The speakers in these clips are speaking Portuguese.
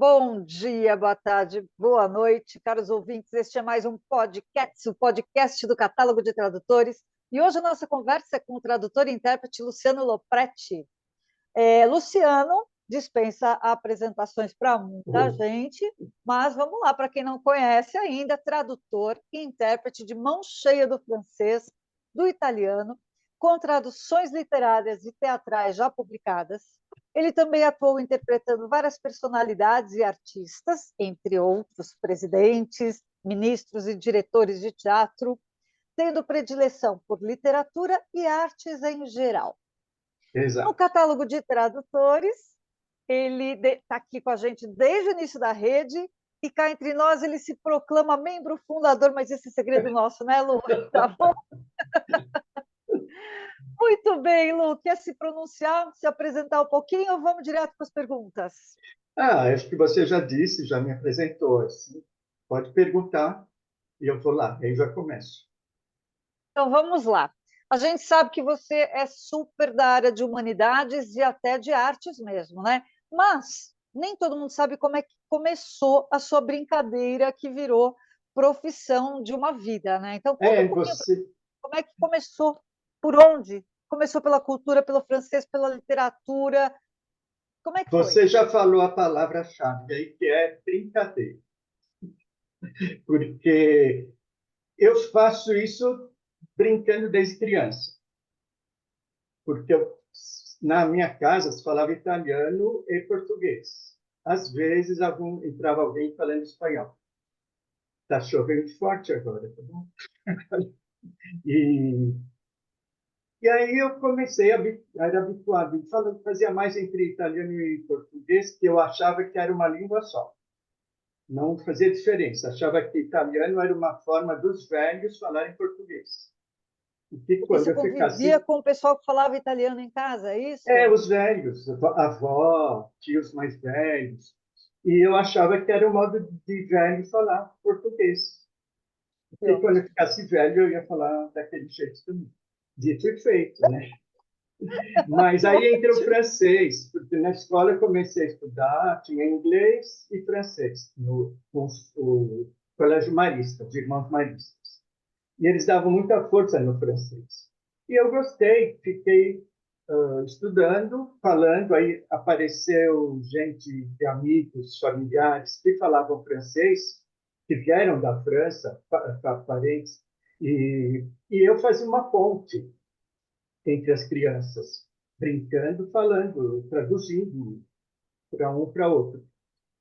Bom dia, boa tarde, boa noite, caros ouvintes. Este é mais um podcast, o podcast do Catálogo de Tradutores. E hoje a nossa conversa é com o tradutor e intérprete Luciano Lopretti. Luciano dispensa apresentações para muita gente, mas vamos lá, para quem não conhece ainda, tradutor e intérprete de mão cheia do francês, do italiano, com traduções literárias e teatrais já publicadas. Ele também atuou interpretando várias personalidades e artistas, entre outros presidentes, ministros e diretores de teatro, tendo predileção por literatura e artes em geral. No Exato. catálogo de tradutores, ele está aqui com a gente desde o início da rede e cá entre nós ele se proclama membro fundador, mas esse é segredo nosso, né, Lu? Tá bom? Muito bem, Lu. Quer se pronunciar, se apresentar um pouquinho ou vamos direto para as perguntas? Acho que você já disse, já me apresentou. Assim. Pode perguntar e eu vou lá. Aí já começo. Então vamos lá. A gente sabe que você é super da área de humanidades e até de artes mesmo, né? Mas nem todo mundo sabe como é que começou a sua brincadeira que virou profissão de uma vida, né? Então conta um pouquinho Você, como é que começou, por onde? Começou pela cultura, pelo francês, pela literatura. Como é que foi? você já falou a palavra-chave aí, que é brincadeira. Porque eu faço isso brincando desde criança. Porque na minha casa se falava italiano e português. Às vezes entrava alguém falando espanhol. Está chovendo forte agora, tá bom? E E aí eu comecei a era habituado, fazia mais entre italiano e português, que eu achava que era uma língua só. Não fazia diferença. Achava que italiano era uma forma dos velhos falarem português. E que Porque quando você eu convivia ficasse... com o pessoal que falava italiano em casa, é isso? Os velhos, avó, tios mais velhos. E eu achava que era um modo de velho falar português. E quando eu ficasse velho, eu ia falar daquele jeito também. Dito e feito, né? Mas aí entra o Ótimo. francês, porque na escola eu comecei a estudar, tinha inglês e francês, no o Colégio Marista, os Irmãos Maristas. E eles davam muita força no francês. E eu gostei, fiquei estudando, falando, aí apareceu gente, de amigos, familiares que falavam francês, que vieram da França, parentes, e eu fazia uma ponte entre as crianças, brincando, falando, traduzindo para um para outro.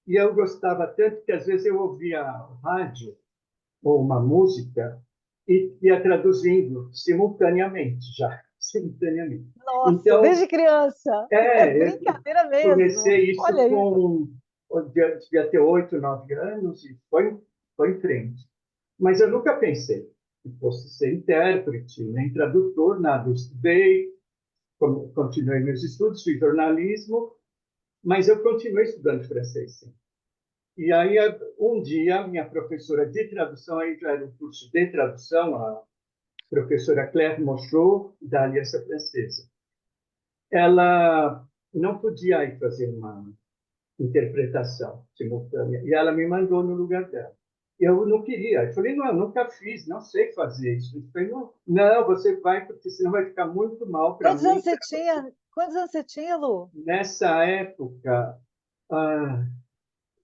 E eu gostava tanto que às vezes eu ouvia rádio ou uma música e ia traduzindo simultaneamente, já, simultaneamente. Nossa, Então, desde criança. É eu brincadeira mesmo. comecei isso Olha isso. com, devia ter 8, 9 anos e foi em frente. Mas eu nunca pensei que fosse ser intérprete, nem tradutor, nada. Eu estudei, continuei meus estudos, fiz jornalismo, mas eu continuei estudando francês, sim. E aí, um dia, minha professora de tradução, aí já era um curso de tradução, a professora Claire Mochot, da Aliança Francesa. Ela não podia ir fazer uma interpretação simultânea, e ela me mandou no lugar dela. Eu não queria. Eu falei, não, eu nunca fiz, não sei fazer isso. Eu falei, não, não, você vai, porque senão vai ficar muito mal para Quantos anos mim. você tinha? Quantos anos você tinha, Lu? Nessa época, ah,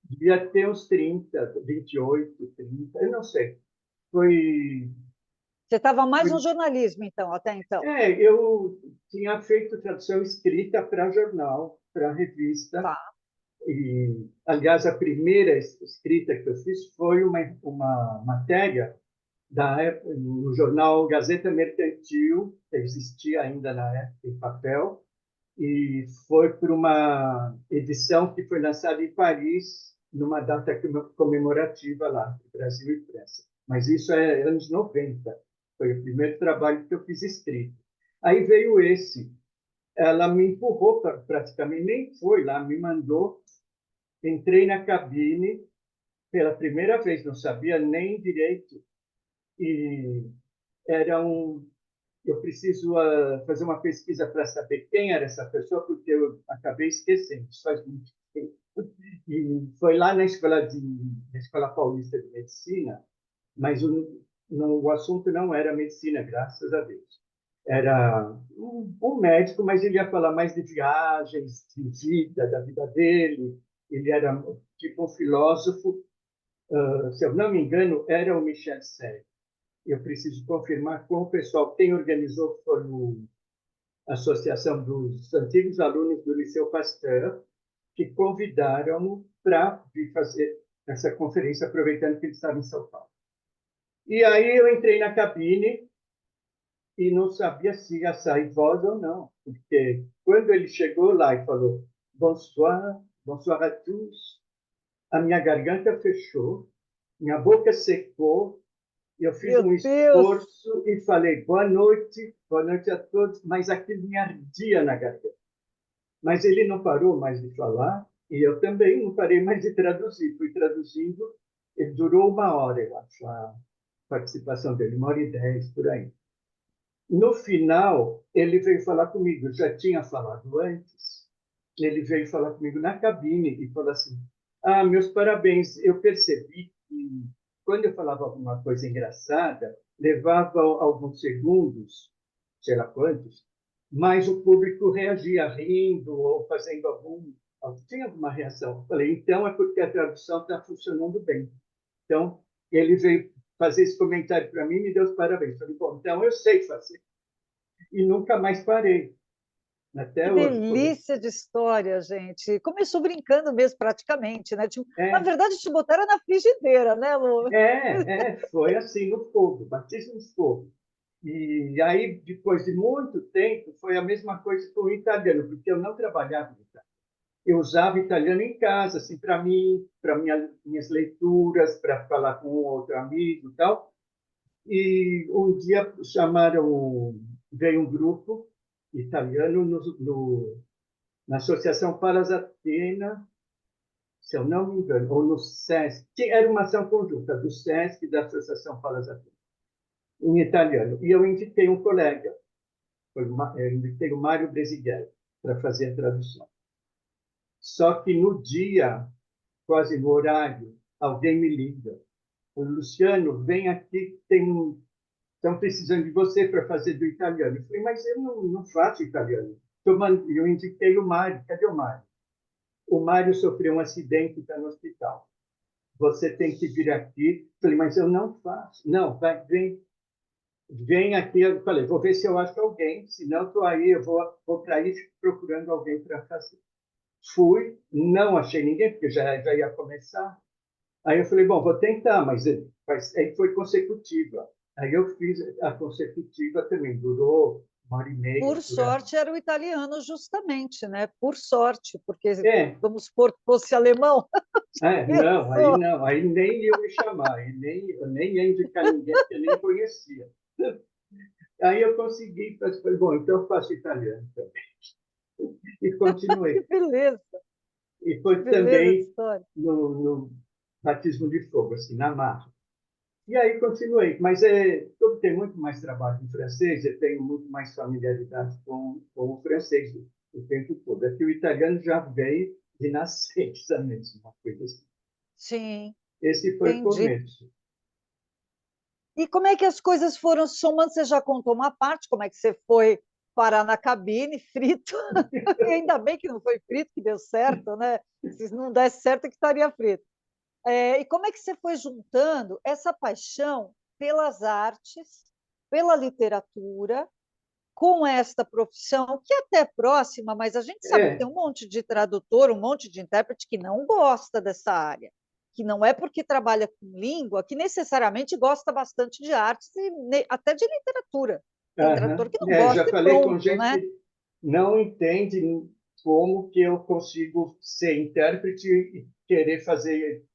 devia ter uns 30, 28, 30, eu não sei. Foi, Você estava mais no foi jornalismo, então, até então. eu tinha feito tradução escrita para jornal, para revista, Tá. e, aliás, a primeira escrita que eu fiz foi uma matéria no jornal Gazeta Mercantil, que existia ainda na época em papel, e foi por uma edição que foi lançada em Paris, numa data comemorativa lá, Brasil e França. Mas isso é anos 90, foi o primeiro trabalho que eu fiz escrito. Aí veio esse, ela me empurrou praticamente, nem foi lá, me mandou, entrei na cabine pela primeira vez, não sabia nem direito, e era eu preciso fazer uma pesquisa para saber quem era essa pessoa, porque eu acabei esquecendo, isso faz muito tempo. foi lá na Escola Paulista de Medicina, mas o assunto não era medicina, graças a Deus. Era um médico, mas ele ia falar mais de viagens, de vida, da vida dele. Ele era tipo um filósofo. Se eu não me engano, era o Michel Serres. Eu preciso confirmar com o pessoal. Quem organizou foi a Associação dos Antigos Alunos do Liceu Pasteur, que convidaram-no para vir fazer essa conferência, aproveitando que ele estava em São Paulo. E aí eu entrei na cabine e não sabia se ia sair voz ou não, porque quando ele chegou lá e falou bonsoir, bonsoir à tous, a minha garganta fechou, minha boca secou, e eu fiz Meu um Deus! esforço e falei boa noite a todos, mas aquilo me ardia na garganta. Mas ele não parou mais de falar, e eu também não parei mais de traduzir. Fui traduzindo, ele durou 1 hora, eu acho, a participação dele, 1 hora e 10, por aí. No final, ele veio falar comigo, eu já tinha falado antes, ele veio falar comigo na cabine e falou assim, meus parabéns, eu percebi que quando eu falava alguma coisa engraçada, levava alguns segundos, sei lá quantos, mas o público reagia rindo ou fazendo tinha alguma reação. Falei, então é porque a tradução está funcionando bem. Então, ele veio fazer esse comentário para mim e me deu os parabéns. Falei, bom, então eu sei fazer. E nunca mais parei, Que até hoje. delícia de história, gente. Começou brincando mesmo, praticamente, né? Tipo, na É, verdade, te botaram na frigideira, né, Lu? foi assim no fogo, batismo no fogo. E aí, depois de muito tempo, foi a mesma coisa com o italiano, porque eu não trabalhava em italiano. Eu usava italiano em casa, assim, para mim, para minhas leituras, para falar com outro amigo e tal. E um dia veio um grupo italiano na Associação Palas Atena, se eu não me engano, ou no SESC, que era uma ação conjunta do SESC e da Associação Palas Atena, em italiano. E eu indiquei um colega, eu indiquei o Mário Bresighella, para fazer a tradução. Só que no dia, quase no horário, alguém me liga. O Luciano, vem aqui, estão precisando de você para fazer do italiano. Eu falei, mas eu não faço italiano. Eu indiquei o Mário. Cadê o Mário? O Mário sofreu um acidente e está no hospital. Você tem que vir aqui. Eu falei, mas eu não faço. Não, vem aqui. Eu falei, vou ver se eu acho alguém. Se não, estou aí, eu vou para aí procurando alguém para fazer. Fui, não achei ninguém, porque já ia começar. Aí eu falei, bom, vou tentar, mas aí foi consecutiva. Aí eu fiz a consecutiva também, durou 1 hora e meia, Por por aí. sorte, era o italiano, justamente, né? Por sorte, porque, É, vamos supor que fosse alemão. Pensou? não, aí nem ia me chamar, eu nem ia indicar ninguém, porque eu nem conhecia. Aí eu consegui, falei, bom, então eu faço italiano também. E Que continuei. beleza, E que foi beleza de também história. no batismo de fogo, assim, na marra. E aí continuei, mas eu tenho muito mais trabalho em francês, eu tenho muito mais familiaridade com o francês o tempo todo. É que o italiano já veio de nascença mesmo, uma coisa assim. Sim, Esse foi o entendi. começo. E como é que as coisas foram se somando? Você já contou uma parte, como é que você foi parar na cabine, frito. E ainda bem que não foi frito, que deu certo, né? Se não desse certo, é que estaria frito. E como é que você foi juntando essa paixão pelas artes, pela literatura, com esta profissão, que é até próxima, mas a gente sabe que É, tem um monte de tradutor, um monte de intérprete que não gosta dessa área, que não é porque trabalha com língua que necessariamente gosta bastante de artes e até de literatura. Tem tradutor que não já gosta e falei com pronto, gente né? que não entende como que eu consigo ser intérprete e querer fazer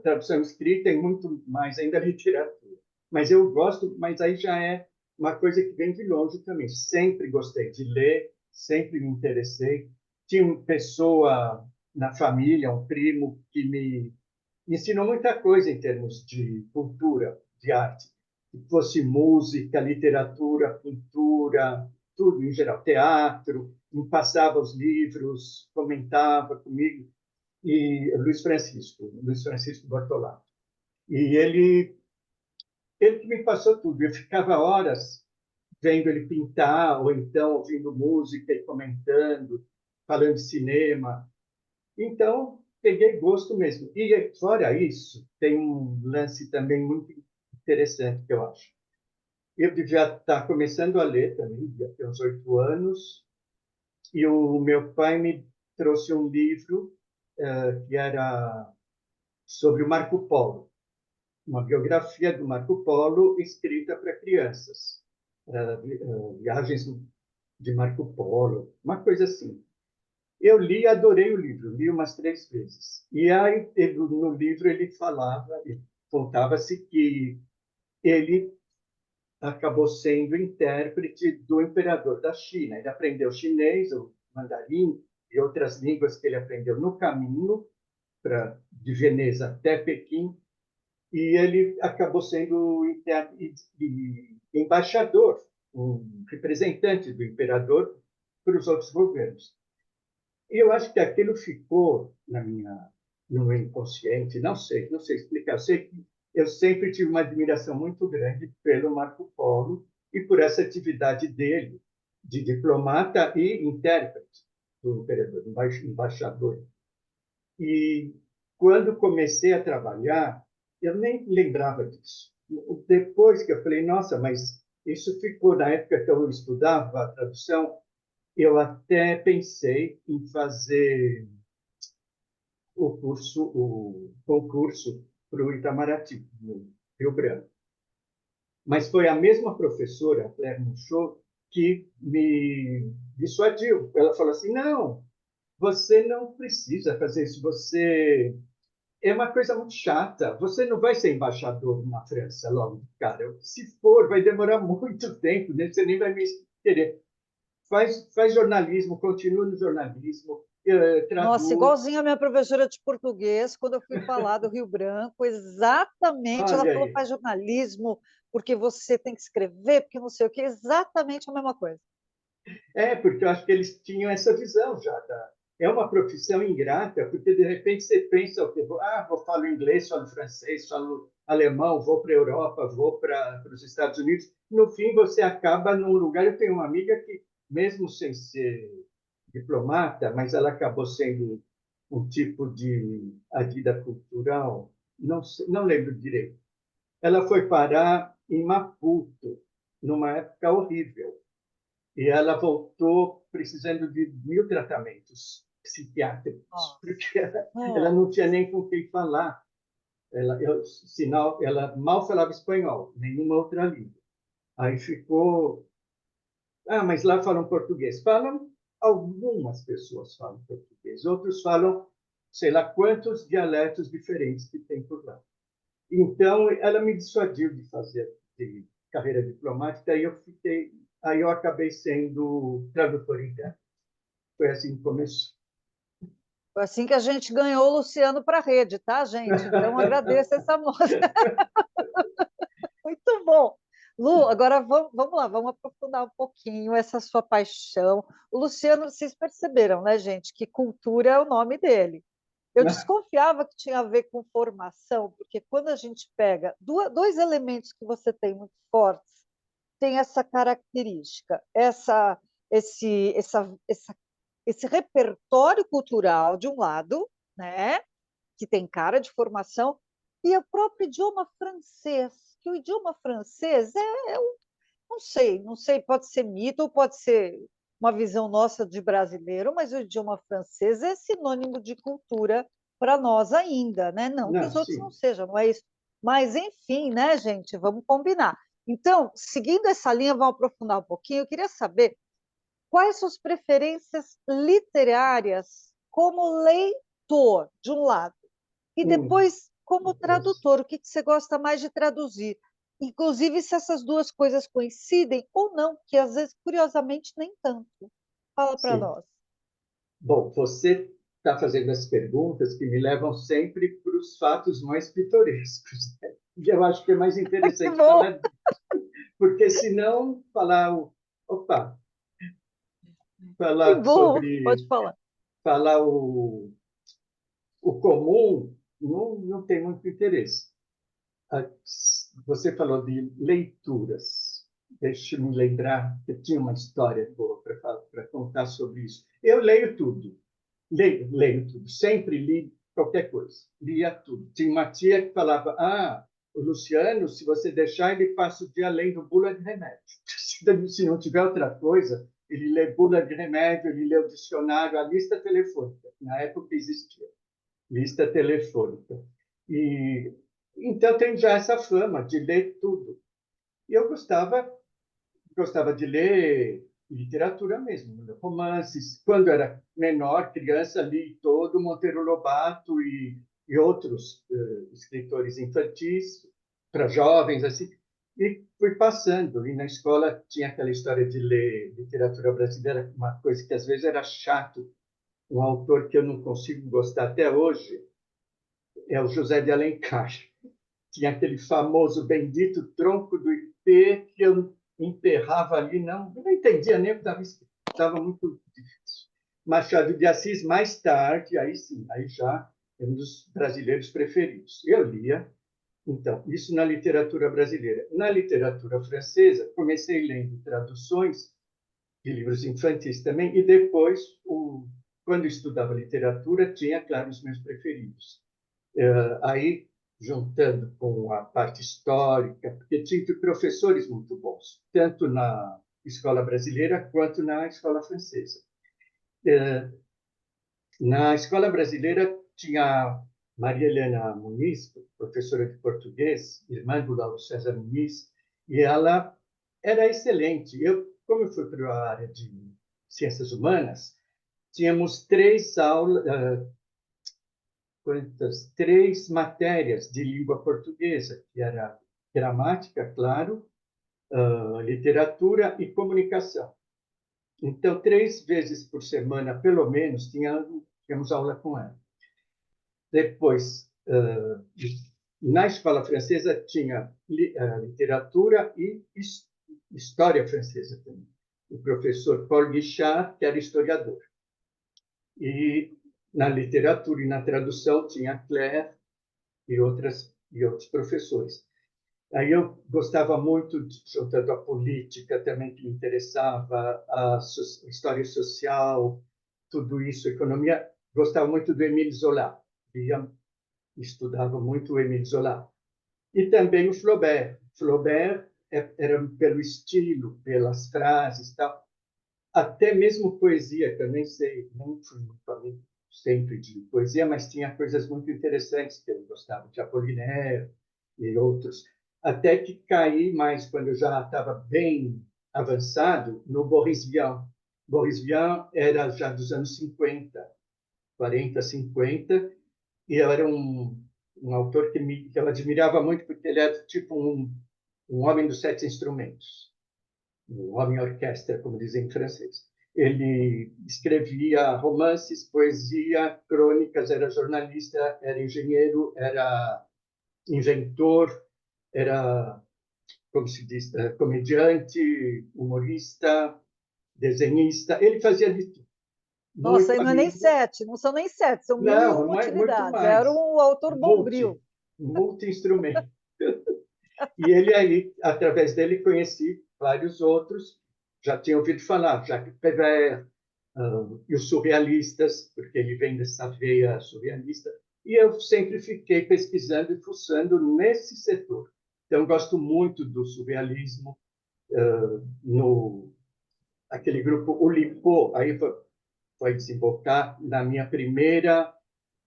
tradução escrita e muito mais ainda literatura. Mas eu gosto, mas aí já é uma coisa que vem de longe também. Sempre gostei de ler, sempre me interessei. Tinha uma pessoa na família, um primo, que me ensinou muita coisa em termos de cultura, de arte. Que fosse música, literatura, pintura, tudo em geral, teatro, me passava os livros, comentava comigo. e Luiz Francisco Bortolato. E ele que me passou tudo. Eu ficava horas vendo ele pintar, ou então ouvindo música e comentando, falando de cinema. Então, peguei gosto mesmo. E, fora isso, tem um lance também muito interessante que eu acho. Eu devia estar começando a ler também, devia ter uns 8 anos, e o meu pai me trouxe um livro que era sobre o Marco Polo, uma biografia do Marco Polo escrita para crianças, viagens de Marco Polo, uma coisa assim. Eu li e adorei o livro, li umas 3 vezes. E aí, no livro, ele falava, contava-se que ele acabou sendo intérprete do imperador da China. Ele aprendeu chinês, o mandarim e outras línguas que ele aprendeu no caminho de Veneza até Pequim, e ele acabou sendo embaixador, um representante do imperador para os outros governos. E eu acho que aquilo ficou no meu inconsciente, não sei explicar. Eu sei que eu sempre tive uma admiração muito grande pelo Marco Polo e por essa atividade dele de diplomata e intérprete do imperador, embaixador. E quando comecei a trabalhar, eu nem lembrava disso. Depois que eu falei, nossa, mas isso ficou na época que eu estudava a tradução, eu até pensei em fazer o concurso para o Itamaraty, no Rio Branco. Mas foi a mesma professora, a Claire Michaud, que me dissuadiu. Ela falou assim, não, você não precisa fazer isso, você é uma coisa muito chata. Você não vai ser embaixador na França logo de cara. Se for, vai demorar muito tempo, né? Você nem vai me querer. Faz jornalismo, continua no jornalismo, Nossa, traduz. igualzinho a minha professora de português, quando eu fui falar do Rio Branco, exatamente, ela Olha falou, aí. faz jornalismo, porque você tem que escrever, porque não sei o quê, exatamente a mesma coisa. Porque eu acho que eles tinham essa visão já. É uma profissão ingrata, porque de repente você pensa, vou falar inglês, falo francês, falo alemão, vou para a Europa, vou para os Estados Unidos. No fim, você acaba num lugar. Eu tenho uma amiga que, mesmo sem ser diplomata, mas ela acabou sendo um tipo de vida cultural, não lembro direito. Ela foi parar em Maputo, numa época horrível, e ela voltou precisando de 1000 tratamentos psiquiátricos, Nossa, porque ela nossa. não tinha nem com quem falar. Ela mal falava espanhol, nenhuma outra língua. Aí ficou. Ah, mas lá falam português. Falam, algumas pessoas falam português, outros falam, sei lá quantos dialetos diferentes que tem por lá. Então, ela me dissuadiu de fazer de carreira diplomática, aí eu acabei sendo tradutor interno. Foi assim que começou. Foi assim que a gente ganhou o Luciano para a rede, tá, gente? Então, agradeço essa moça. Muito bom. Lu, agora vamos lá, vamos aprofundar um pouquinho essa sua paixão. O Luciano, vocês perceberam, né, gente, que cultura é o nome dele. Eu desconfiava que tinha a ver com formação, porque quando a gente pega dois elementos que você tem muito fortes, tem essa característica, esse repertório cultural, de um lado, né, que tem cara de formação, e o próprio idioma francês, que o idioma francês não sei, pode ser mito ou pode ser uma visão nossa de brasileiro, mas o idioma francês é sinônimo de cultura para nós ainda, né? Não que Não, os outros não sim. sejam, não é isso. Mas, enfim, né, gente, vamos combinar. Então, seguindo essa linha, vamos aprofundar um pouquinho. Eu queria saber quais suas preferências literárias como leitor, de um lado, e depois como Deus. tradutor, o que você gosta mais de traduzir? Inclusive, se essas duas coisas coincidem ou não, que às vezes, curiosamente, nem tanto. Fala para Sim. nós. Bom, você está fazendo as perguntas que me levam sempre para os fatos mais pitorescos, né? E eu acho que é mais Que interessante bom, falar, porque senão opa, que falar bom, sobre pode falar. falar o comum não tem muito interesse. Você falou de leituras. Deixe-me lembrar que tinha uma história boa para contar sobre isso. Eu leio tudo. Leio tudo. Sempre li qualquer coisa. Lia tudo. Tinha uma tia que falava, o Luciano, se você deixar, ele passa o dia lendo bula de remédio. Se não tiver outra coisa, ele lê bula de remédio, ele lê o dicionário, a lista telefônica. Na época existia. Lista telefônica. E então tem já essa fama de ler tudo. E eu gostava de ler literatura mesmo, romances. Quando era menor, criança, li todo Monteiro Lobato e outros escritores infantis para jovens assim. E fui passando. E na escola tinha aquela história de ler literatura brasileira, uma coisa que às vezes era chato. Um autor que eu não consigo gostar até hoje é o José de Alencar. Tinha aquele famoso bendito tronco do ipê que eu enterrava ali, eu não entendia nem o que estava escrito, estava muito difícil. Machado de Assis, mais tarde, aí sim, aí já é um dos brasileiros preferidos. Eu lia, então, isso na literatura brasileira. Na literatura francesa, comecei lendo traduções de livros infantis também, e depois, quando estudava literatura, tinha, claro, os meus preferidos. Aí juntando com a parte histórica, porque tive professores muito bons, tanto na escola brasileira quanto na escola francesa. Na escola brasileira tinha Maria Helena Muniz, professora de português, irmã do Lauro César Muniz, e ela era excelente. Como eu fui para a área de ciências humanas, tínhamos três matérias de língua portuguesa, que era gramática, claro, literatura e comunicação. Então, 3 vezes por semana, pelo menos, tínhamos aula com ela. Depois, na escola francesa, tinha literatura e história francesa também. O professor Paul Guichard, que era historiador. E na literatura e na tradução tinha a Claire e outros professores. Aí eu gostava muito, juntando a política também que me interessava, a história social, tudo isso, economia. Gostava muito do Émile Zola. Estudava muito o Émile Zola. E também o Flaubert. Flaubert era pelo estilo, pelas frases, tal. Até mesmo poesia, que eu nem sei, não fui muito amigo sempre de poesia, mas tinha coisas muito interessantes que eu gostava, de Apollinaire e outros. Até que caí mais, quando eu já estava bem avançado, no Boris Vian. Boris Vian era já dos anos 50, 40, 50, e eu era um autor que eu admirava muito, porque ele era tipo um homem dos 7 instrumentos, um homem orquestra, como dizem em francês. Ele escrevia romances, poesia, crônicas, era jornalista, era engenheiro, era inventor, era, como se diz, comediante, humorista, desenhista. Ele fazia de tudo. Nossa, Muito e não é nem amigo. 7, não são nem 7, são mil e Não, uma muito utilidades. Era mais. um autor bombril. Multi-instrumento. E ele aí, através dele, conheci vários outros. Já tinha ouvido falar, Jacques Prévert, e os surrealistas, porque ele vem dessa veia surrealista. E eu sempre fiquei pesquisando e fuçando nesse setor. Então, gosto muito do surrealismo, no aquele grupo Oulipo, aí foi desembocar na minha primeira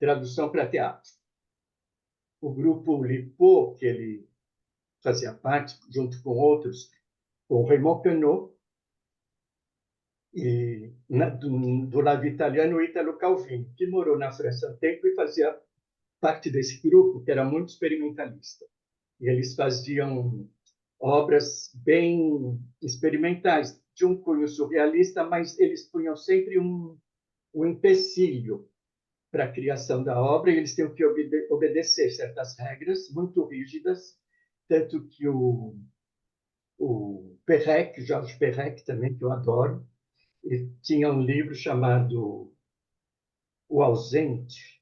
tradução para teatro. O grupo Oulipo, que ele fazia parte, junto com outros, com Raymond Queneau, e do lado italiano, Italo Calvino, que morou na França há um tempo e fazia parte desse grupo, que era muito experimentalista. E eles faziam obras bem experimentais, de um cunho surrealista, mas eles punham sempre um empecilho para a criação da obra, e eles tinham que obedecer certas regras muito rígidas, tanto que o Perec, Georges Perec também, que eu adoro, ele tinha um livro chamado O Ausente,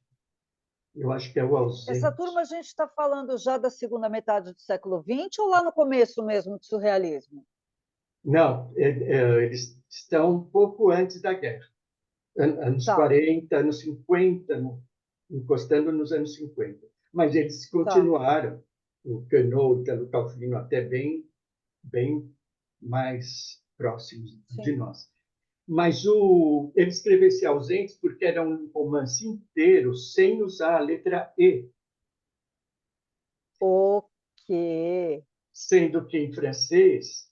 Eu acho que é o Essa ausente. turma a gente está falando já da segunda metade do século XX ou lá no começo mesmo do surrealismo? Não, eles estão um pouco antes da guerra. Anos Tá, 40, anos 50, encostando nos anos 50. Mas eles tá, continuaram, o Queneau, o Italo Calvino, até bem mais próximos de sim. nós. Mas ele escreveu esse Ausentes porque era um romance inteiro sem usar a letra E, Ok. sendo que em francês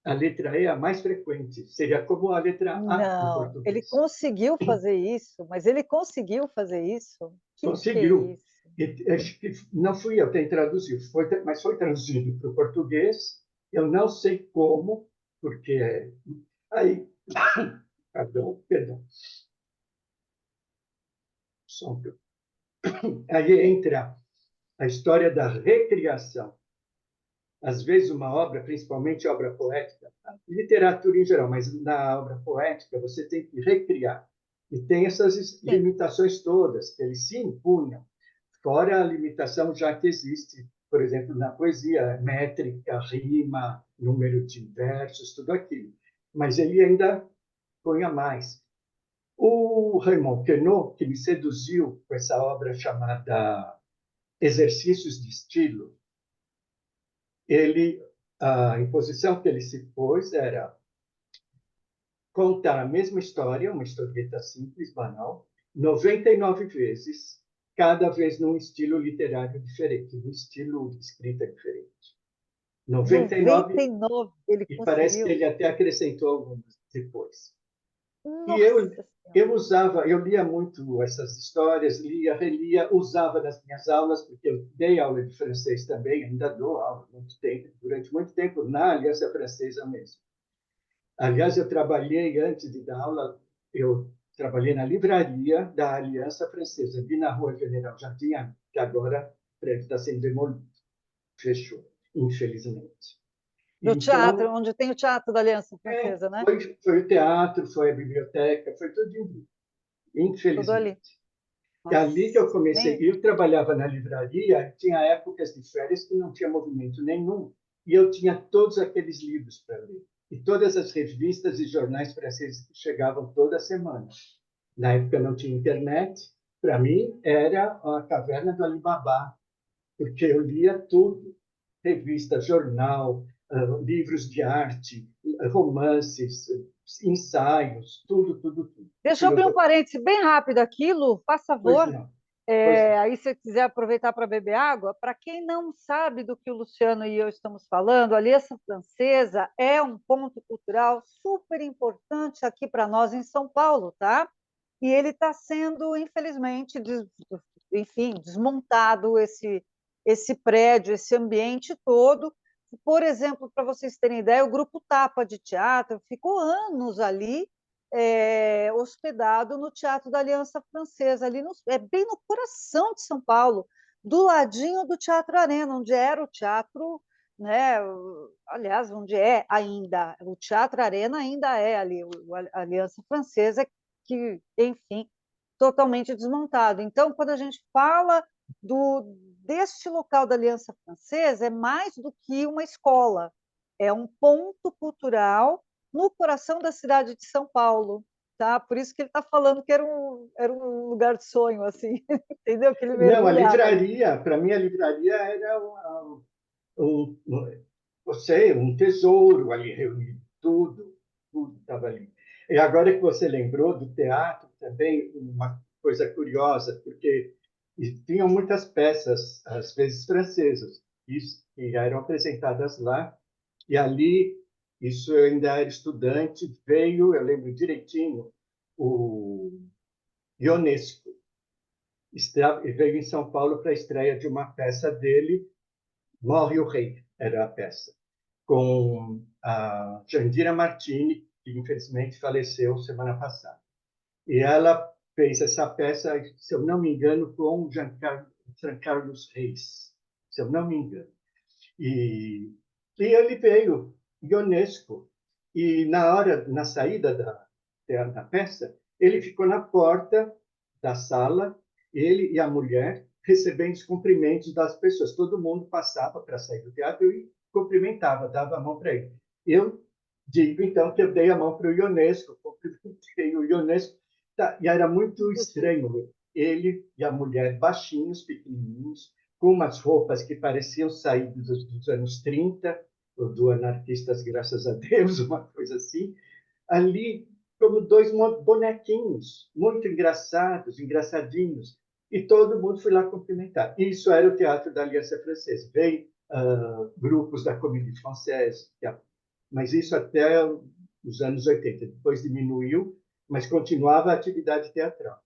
a letra E é a mais frequente, seria como a letra A em Não, ele português. conseguiu fazer isso, mas ele conseguiu fazer isso? Que é Conseguiu. isso? Acho que não fui eu quem traduziu, mas foi traduzido para o português. Eu não sei como, porque aí, perdão, só um aí entra a história da recriação. Às vezes, uma obra, principalmente obra poética, literatura em geral, mas na obra poética, você tem que recriar. E tem essas Sim. limitações todas que eles se impunham, fora a limitação já que existe, por exemplo, na poesia, métrica, rima, número de versos, tudo aquilo. Mas ele ainda punha mais. O Raymond Queneau, que me seduziu com essa obra chamada Exercícios de Estilo, a imposição que ele se pôs era contar a mesma história, uma historieta simples, banal, 99 vezes, cada vez num estilo literário diferente, num estilo de escrita diferente. 99, 99 ele e parece que conseguiu. ele até acrescentou algumas depois. E Nossa Senhora. eu lia muito essas histórias, lia, relia, usava nas minhas aulas, porque eu dei aula de francês também, ainda dou aula muito tempo, durante muito tempo na Aliança Francesa mesmo. Aliás, eu trabalhei antes de dar aula, eu trabalhei na livraria da Aliança Francesa, ali na Rua General Jardim, que agora o prédio está sendo demolido, fechou, infelizmente. Do teatro, Então, onde tem o Teatro da Aliança Francesa, né? foi o teatro, foi a biblioteca, foi tudo em grupo, Tudo ali. infelizmente. É ali que eu Nossa, comecei. nem. Eu trabalhava na livraria, tinha épocas de férias que não tinha movimento nenhum, e eu tinha todos aqueles livros para ler. E todas as revistas e jornais franceses que chegavam toda semana. Na época não tinha internet, para mim era a caverna do Alibaba, porque eu lia tudo, revista, jornal, livros de arte, romances, ensaios, tudo. Deixa eu abrir um Filosofia. parêntese bem rápido aqui, Lu, faz Pois favor. não, pois não. Aí, se você quiser aproveitar para beber água, para quem não sabe do que o Luciano e eu estamos falando, a Aliança Francesa é um ponto cultural super importante aqui para nós em São Paulo, tá? E ele está sendo, infelizmente, enfim, desmontado esse prédio, esse ambiente todo. Por exemplo, para vocês terem ideia, o Grupo Tapa de Teatro ficou anos ali hospedado no Teatro da Aliança Francesa, bem no coração de São Paulo, do ladinho do Teatro Arena, onde era o teatro, né? Aliás, onde é ainda, o Teatro Arena ainda é ali, a Aliança Francesa, que, enfim, totalmente desmontado. Então, quando a gente fala deste local da Aliança Francesa, é mais do que uma escola, é um ponto cultural no coração da cidade de São Paulo, tá? Por isso que ele está falando que era um lugar de sonho, assim, entendeu? Que ele Não, a mergulhava ali. livraria, para mim, a livraria era não sei, um tesouro ali reunido, tudo estava ali. E agora que você lembrou do teatro, também uma coisa curiosa, porque tinham muitas peças, às vezes francesas, isso, que eram apresentadas lá, e ali, isso eu ainda era estudante, veio, eu lembro direitinho, o Ionesco, veio em São Paulo para a estreia de uma peça dele, Morre o Rei, era a peça, com a Jandira Martini, que infelizmente faleceu semana passada. E ela fez essa peça, se eu não me engano, com Jean Carlos Reis, se eu não me engano. E ele veio, Ionesco, e na saída da peça, ele ficou na porta da sala ele e a mulher recebendo os cumprimentos das pessoas. Todo mundo passava para sair do teatro e cumprimentava, dava a mão para ele. Eu digo, então, que eu dei a mão para o Ionesco, cumprimentei o Ionesco, tá, e era muito estranho. Ele e a mulher baixinhos, pequenininhos, com umas roupas que pareciam saídas dos anos 30, do Anarquistas, graças a Deus, uma coisa assim, ali como dois bonequinhos, muito engraçados, engraçadinhos, e todo mundo foi lá cumprimentar. Isso era o Teatro da Aliança Francesa. Veio grupos da Comédie Française, mas isso até os anos 80. Depois diminuiu, mas continuava a atividade teatral.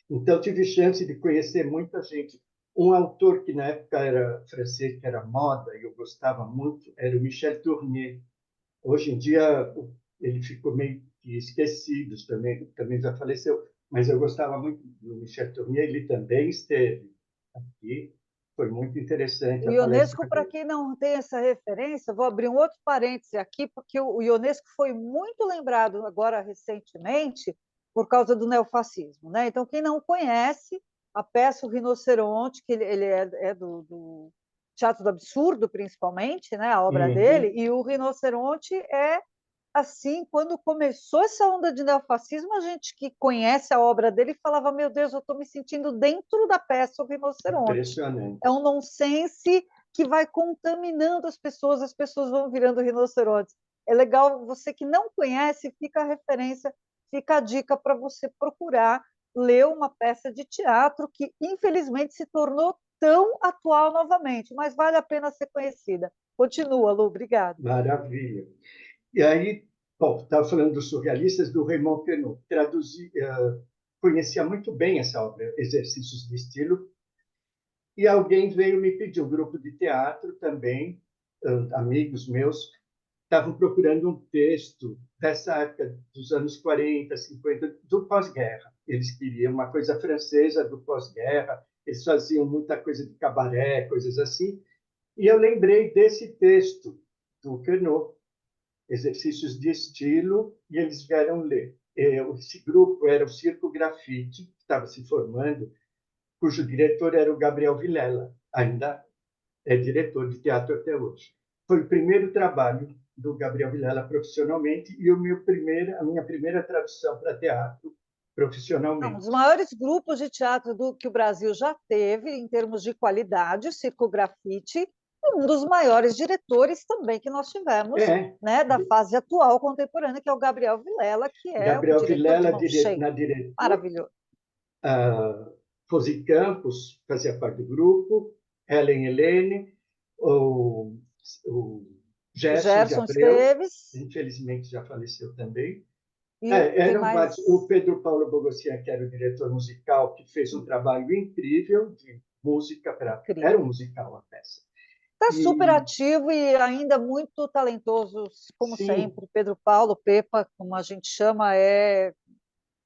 Então, tive chance de conhecer muita gente. Um autor que na época era francês, que era moda, e eu gostava muito, era o Michel Tournier. Hoje em dia, ele ficou meio que esquecido, também já faleceu, mas eu gostava muito do Michel Tournier, ele também esteve aqui, foi muito interessante O a palestra Ionesco, para dele. quem não tem essa referência, vou abrir um outro parêntese aqui, porque o Ionesco foi muito lembrado agora recentemente por causa do neofascismo, né? Então, quem não conhece a peça O Rinoceronte, que ele é do Teatro do Absurdo, principalmente, né? A obra dele, Uhum. e o Rinoceronte é assim, quando começou essa onda de neofascismo, a gente que conhece a obra dele falava: Meu Deus, eu estou me sentindo dentro da peça O Rinoceronte. É Impressionante. um nonsense que vai contaminando as pessoas vão virando rinocerontes. É legal, você que não conhece, fica a referência, fica a dica para você procurar ler uma peça de teatro que, infelizmente, se tornou tão atual novamente, mas vale a pena ser conhecida. Continua, Lu, obrigada. Maravilha. E aí, bom, estava falando dos surrealistas, do Raymond Queneau. Conhecia muito bem essa obra, Exercícios de Estilo, e alguém veio me pedir, um grupo de teatro também, amigos meus, estavam procurando um texto dessa época dos anos 40, 50, do pós-guerra. Eles queriam uma coisa francesa do pós-guerra, eles faziam muita coisa de cabaré, coisas assim. E eu lembrei desse texto do Queneau, Exercícios de Estilo, e eles vieram ler. Esse grupo era o Circo Grafite, que estava se formando, cujo diretor era o Gabriel Vilela, ainda é diretor de teatro até hoje. Foi o primeiro trabalho do Gabriel Vilela profissionalmente e a minha primeira tradução para teatro Um dos profissionalmente. maiores grupos de teatro que o Brasil já teve, em termos de qualidade, o Circo Grafite, e um dos maiores diretores também que nós tivemos, É, né, da fase atual contemporânea, que é o Gabriel Vilela, que é um Gabriel diretor de Vilela mão cheia, na diretora, maravilhoso. Rosi Campos fazia parte do grupo, Helen Helene, o O Gerson de Gerson Abreu, Esteves, infelizmente já faleceu também. e quem Eram mais? vários. O Pedro Paulo Bogossian, que era o diretor musical, que fez um trabalho incrível de música para. Era um Incrível. musical a peça. Está super E, ativo e ainda muito talentoso, como sim, sempre. Pedro Paulo, Pepa, como a gente chama, é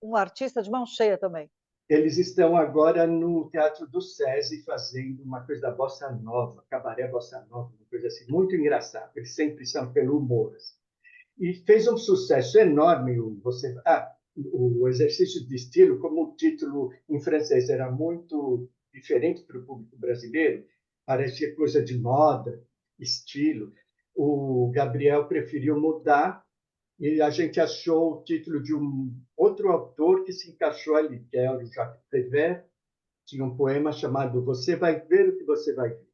um artista de mão cheia também. eles estão agora no Teatro do SESI fazendo uma coisa da Bossa Nova, cabaré Bossa Nova, uma coisa assim, muito engraçada. Eles sempre são pelo humor. Assim. E fez um sucesso enorme o exercício de estilo, como o título em francês era muito diferente para o público brasileiro, parecia coisa de moda, estilo. O Gabriel preferiu mudar e a gente achou o título de um outro autor que se encaixou ali, que é o Jacques Prévert, tinha um poema chamado Você vai ver o que você vai ver,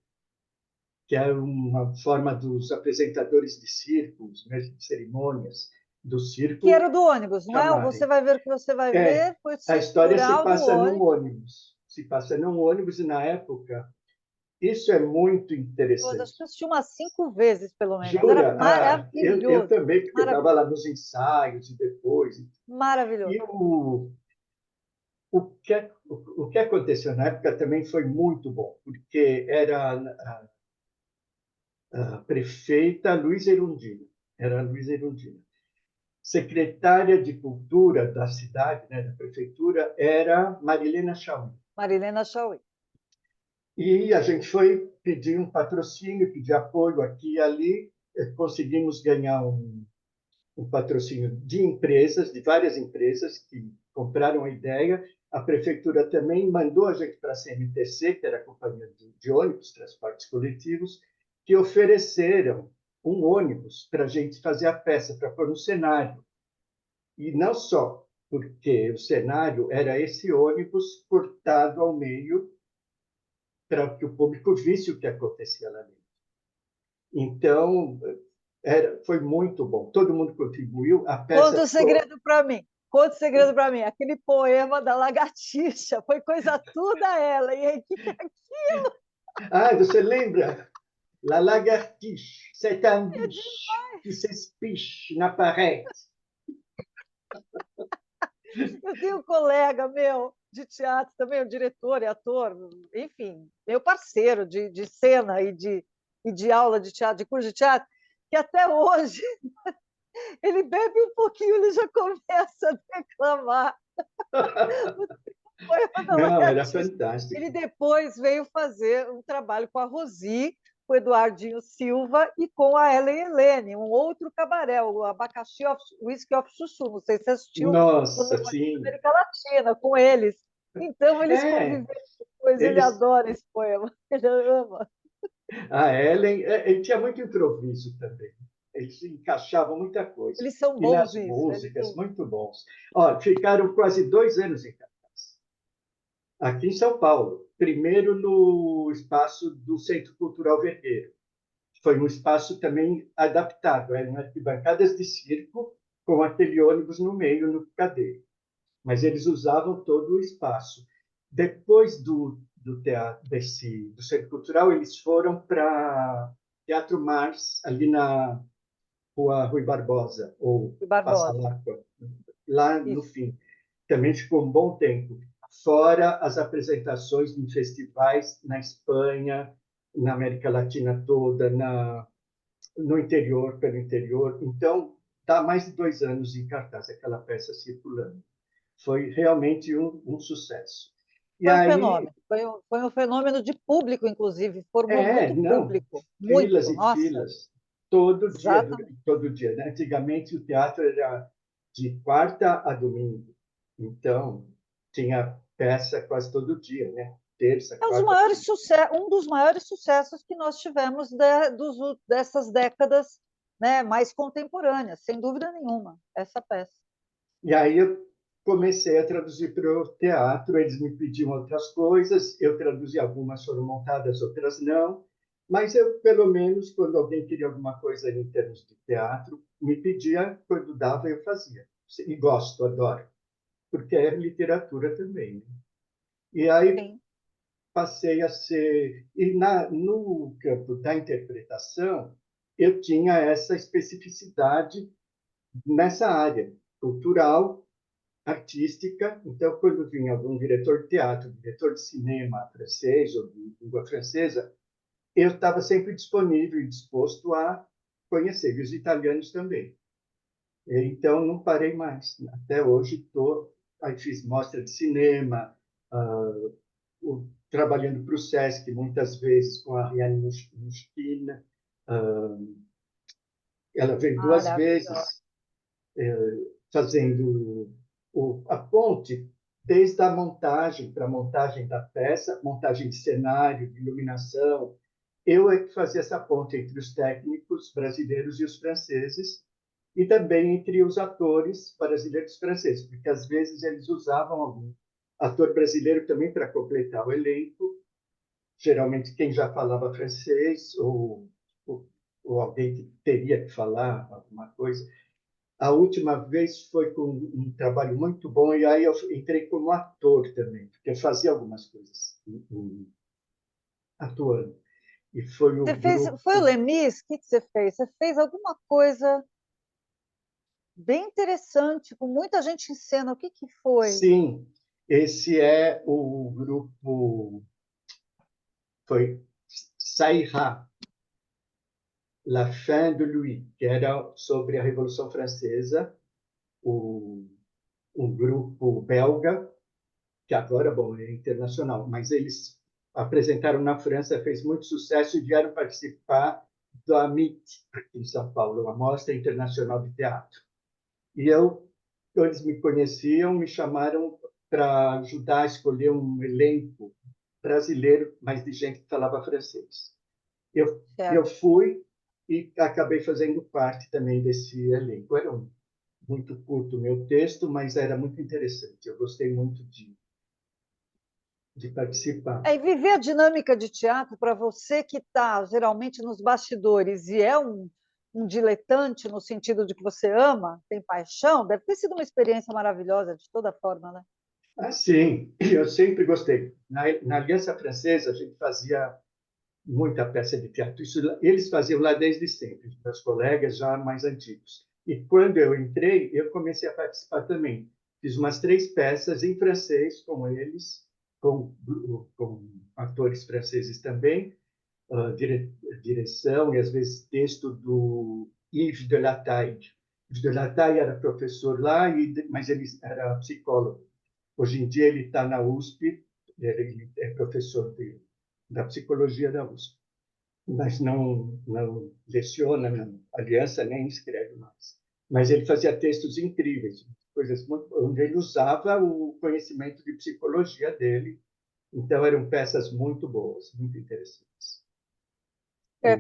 que é uma forma dos apresentadores de circos, mesmo de cerimônias do Que circo, era do ônibus, não é? O Você chamarem. vai ver o que você vai É, ver, foi o a circo história se rural do passa num ônibus. ônibus. Se passa num ônibus e, na época, isso é muito Acho que interessante. eu assisti umas 5 vezes, pelo menos. Era Jura? Eu maravilhoso, também, porque eu estava maravilhoso, lá nos ensaios e depois. E maravilhoso. o que aconteceu na época também foi muito bom, porque era a prefeita Luiza Erundina. Era a Luiza Erundina. Secretária de Cultura da cidade, né, da prefeitura, era Marilena Chauí. Marilena Chauí. E a gente foi pedir um patrocínio, pedir apoio aqui e ali. Conseguimos ganhar um patrocínio de empresas, de várias empresas que compraram a ideia a prefeitura também mandou a gente para a CMTC, que era a companhia de ônibus, transportes coletivos, que ofereceram um ônibus para a gente fazer a peça, para pôr no cenário. E não só, porque o cenário era esse ônibus cortado ao meio para que o público visse o que acontecia lá dentro. Então, foi muito bom. Todo mundo contribuiu. A Conta o peça segredo para mim. Conta o segredo para mim. Aquele poema da lagartixa foi coisa toda ela. E aí, que é aquilo? Ah, você lembra? La lagartiche, c'est un biche qui s'espiche na parede. Eu tenho um colega meu de teatro também, o diretor e ator, enfim, meu parceiro de cena e de aula de teatro, de curso de teatro, que até hoje ele bebe um pouquinho, ele já começa a declamar o poema da Não, era lagartixa. fantástico. Ele depois veio fazer um trabalho com a Rosi, com o Eduardinho Silva e com a Ellen Helene, um outro cabaré, o Abacaxi of, Whisky of Chuchu. Não sei se você assistiu o Nossa, Memória da sim. América Latina com eles. Então, eles É, conviveram depois, ele eles, adora esse poema, ele ama. a Ellen, ele tinha muito improviso também. Eles encaixavam muita coisa. Eles são E bons nas nisso. Eles músicas, são... muito bons. Ó, ficaram quase 2 anos em cartaz. Aqui em São Paulo. Primeiro no espaço do Centro Cultural Vergueiro. Foi um espaço também adaptado. Eram arquibancadas de circo com aquele ônibus no meio, no picadeiro. Mas eles usavam todo o espaço. Depois do teatro, do Centro Cultural, eles foram para Teatro Mars, ali na Rua Rui Barbosa, ou Barbosa. Passalacqua, lá no Isso. fim. Também ficou um bom tempo. Fora as apresentações em festivais na Espanha, na América Latina toda, no interior, pelo interior. Então, está mais de 2 anos em cartaz, aquela peça circulando. Foi realmente um sucesso. E Foi um aí, fenômeno. Foi um fenômeno de público, inclusive. Formou muito não, público. filas Muito. e Nossa, filas, exatamente. todo dia, né? Antigamente o teatro era de quarta a domingo, então tinha peça quase todo dia, né? Terça, É quarta, quinta. um dos maiores sucessos que nós tivemos dessas décadas, né, mais contemporâneas, sem dúvida nenhuma, essa peça. E aí eu comecei a traduzir para o teatro, eles me pediam outras coisas, eu traduzi algumas, foram montadas, outras não, mas eu, pelo menos, quando alguém queria alguma coisa em termos de teatro, me pedia, quando dava, eu fazia. E gosto, adoro, porque é literatura também, né? E aí Sim. passei a ser... E no campo da interpretação, eu tinha essa especificidade nessa área cultural, artística. Então, quando vinha algum diretor de teatro, diretor de cinema francês ou de língua francesa, eu estava sempre disponível e disposto a conhecer, e os italianos também. Então, não parei mais. Até hoje, estou. Aí fiz mostra de cinema, trabalhando para o SESC, muitas vezes com a Ariane Muschkin. Ela veio 2 vezes Maravilhosa. fazendo a ponte, desde a montagem para a montagem da peça, montagem de cenário, de iluminação. Eu é que fazia essa ponte entre os técnicos brasileiros e os franceses, e também entre os atores brasileiros e franceses, porque às vezes eles usavam algum ator brasileiro também para completar o elenco, geralmente quem já falava francês ou alguém que teria que falar alguma coisa. A última vez foi com um trabalho muito bom, e aí eu entrei como ator também, porque eu fazia algumas coisas atuando. E foi o Você fez, grupo. foi o Lemis? O que você fez? Você fez alguma coisa bem interessante, com muita gente em cena. O que foi? Sim, esse é o grupo. Foi Saïra, La Fin de Louis, que era sobre a Revolução Francesa, o, um grupo belga que agora, bom, é internacional, mas eles apresentaram na França, fez muito sucesso e vieram participar da MIT, aqui em São Paulo, uma Mostra Internacional de Teatro. E eles me conheciam, me chamaram para ajudar a escolher um elenco brasileiro, mas de gente que falava francês. Eu Certo. fui e acabei fazendo parte também desse elenco. Era muito curto o meu texto, mas era muito interessante. Eu gostei muito de participar. E viver a dinâmica de teatro para você que está geralmente nos bastidores e é um diletante no sentido de que você ama, tem paixão, deve ter sido uma experiência maravilhosa de toda forma, né? Sim, eu sempre gostei. Na Aliança Francesa, a gente fazia muita peça de teatro. Isso eles faziam lá desde sempre, meus colegas já mais antigos. E quando eu entrei, eu comecei a participar também. Fiz umas 3 peças em francês com eles, com atores franceses também, direção e às vezes texto do Yves de Lataille. Yves de Lataille era professor lá, mas ele era psicólogo. Hoje em dia ele está na USP, ele é professor da psicologia da USP, mas não leciona na Aliança nem escreve mais. Mas ele fazia textos incríveis, coisas onde ele usava o conhecimento de psicologia dele. Então eram peças muito boas, muito interessantes.